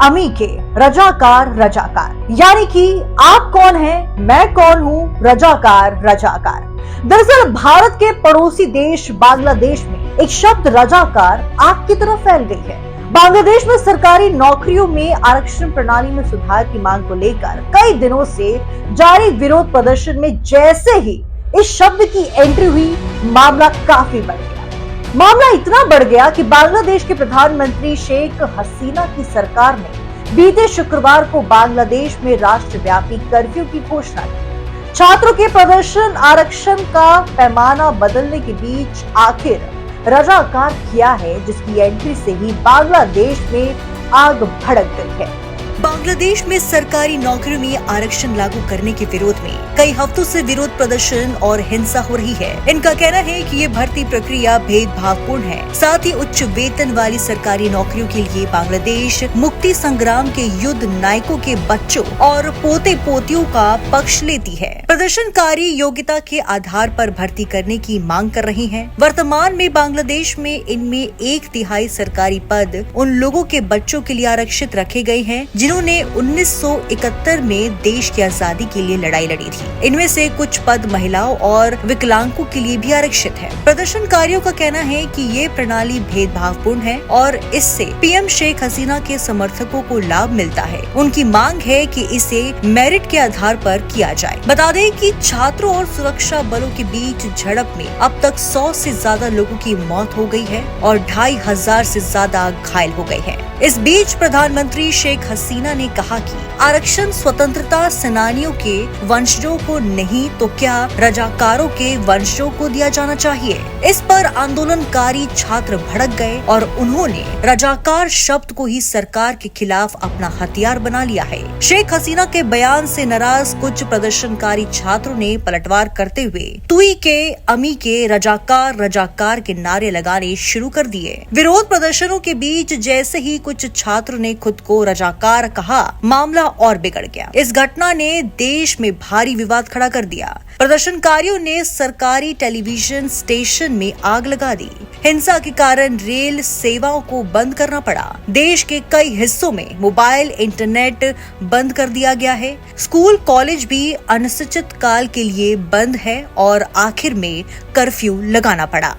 अमी के रजाकार रजाकार, यानी कि आप कौन हैं, मैं कौन हूँ, रजाकार रजाकार। दरअसल भारत के पड़ोसी देश बांग्लादेश में एक शब्द रजाकार आग की तरह फैल गई है। बांग्लादेश में सरकारी नौकरियों में आरक्षण प्रणाली में सुधार की मांग को लेकर कई दिनों से जारी विरोध प्रदर्शन में जैसे ही इस शब्द की एंट्री हुई, मामला काफी बढ़ गया। मामला इतना बढ़ गया कि बांग्लादेश के प्रधानमंत्री शेख हसीना की सरकार ने बीते शुक्रवार को बांग्लादेश में राष्ट्रव्यापी कर्फ्यू की घोषणा की। छात्रों के प्रदर्शन आरक्षण का पैमाना बदलने के बीच आखिर रजाकार किया है, जिसकी एंट्री से ही बांग्लादेश में आग भड़क गई है। बांग्लादेश में सरकारी नौकरियों में आरक्षण लागू करने के विरोध में कई हफ्तों से विरोध प्रदर्शन और हिंसा हो रही है। इनका कहना है कि ये भर्ती प्रक्रिया भेदभावपूर्ण है। साथ ही उच्च वेतन वाली सरकारी नौकरियों के लिए बांग्लादेश मुक्ति संग्राम के युद्ध नायकों के बच्चों और पोते पोतियों का पक्ष लेती है। प्रदर्शनकारी योग्यता के आधार पर भर्ती करने की मांग कर रही हैं। वर्तमान में बांग्लादेश में इनमें 1/3 सरकारी पद उन लोगों के बच्चों के लिए आरक्षित रखे गए हैं जिन्होंने 1971 में देश की आजादी के लिए लड़ाई लड़ी थी। इनमें से कुछ पद महिलाओं और विकलांगों के लिए भी आरक्षित है। प्रदर्शनकारियों का कहना है कि ये प्रणाली भेदभावपूर्ण है और इससे पीएम शेख हसीना के समर्थकों को लाभ मिलता है। उनकी मांग है कि इसे मेरिट के आधार पर किया जाए। बता दें कि छात्रों और सुरक्षा बलों के बीच झड़प में अब तक 100 से ज्यादा लोगों की मौत हो गई है और 2500 से ज्यादा घायल हो गए हैं। इस बीच प्रधानमंत्री शेख हसीना ने कहा कि आरक्षण स्वतंत्रता सेनानियों के वंशजों को नहीं तो क्या रजाकारों के वंशजों को दिया जाना चाहिए। इस पर आंदोलनकारी छात्र भड़क गए और उन्होंने रजाकार शब्द को ही सरकार के खिलाफ अपना हथियार बना लिया है। शेख हसीना के बयान से नाराज कुछ प्रदर्शनकारी छात्रों ने पलटवार करते हुए तुई के अमी के रजाकार रजाकार के नारे लगाने शुरू कर दिए। विरोध प्रदर्शनों के बीच जैसे ही कुछ छात्रों ने खुद को रजाकार कहा, मामला और बिगड़ गया। इस घटना ने देश में भारी विवाद खड़ा कर दिया। प्रदर्शनकारियों ने सरकारी टेलीविजन स्टेशन में आग लगा दी। हिंसा के कारण रेल सेवाओं को बंद करना पड़ा। देश के कई हिस्सों में मोबाइल इंटरनेट बंद कर दिया गया है। स्कूल कॉलेज भी अनिश्चित काल के लिए बंद है और आखिर में कर्फ्यू लगाना पड़ा।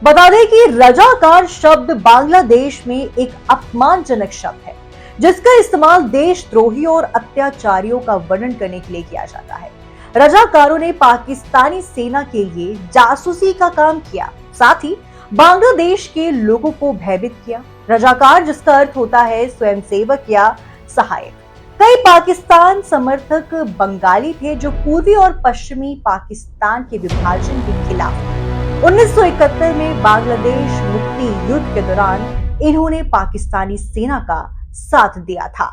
बता दें कि रजाकार शब्द बांग्लादेश में एक अपमानजनक शब्द है, जिसका इस्तेमाल देशद्रोही और अत्याचारियों का वर्णन करने के लिए किया जाता है। रजाकारों ने पाकिस्तानी सेना के लिए जासूसी का काम किया, साथ ही बांग्लादेश के लोगों को भयभीत किया। रजाकार, जिसका अर्थ होता है स्वयंसेवक या सहायक, कई पाकिस्तान समर्थक बंगाली थे जो पूर्वी और पश्चिमी पाकिस्तान के विभाजन के खिलाफ 1971 में बांग्लादेश मुक्ति युद्ध के दौरान इन्होंने पाकिस्तानी सेना का साथ दिया था।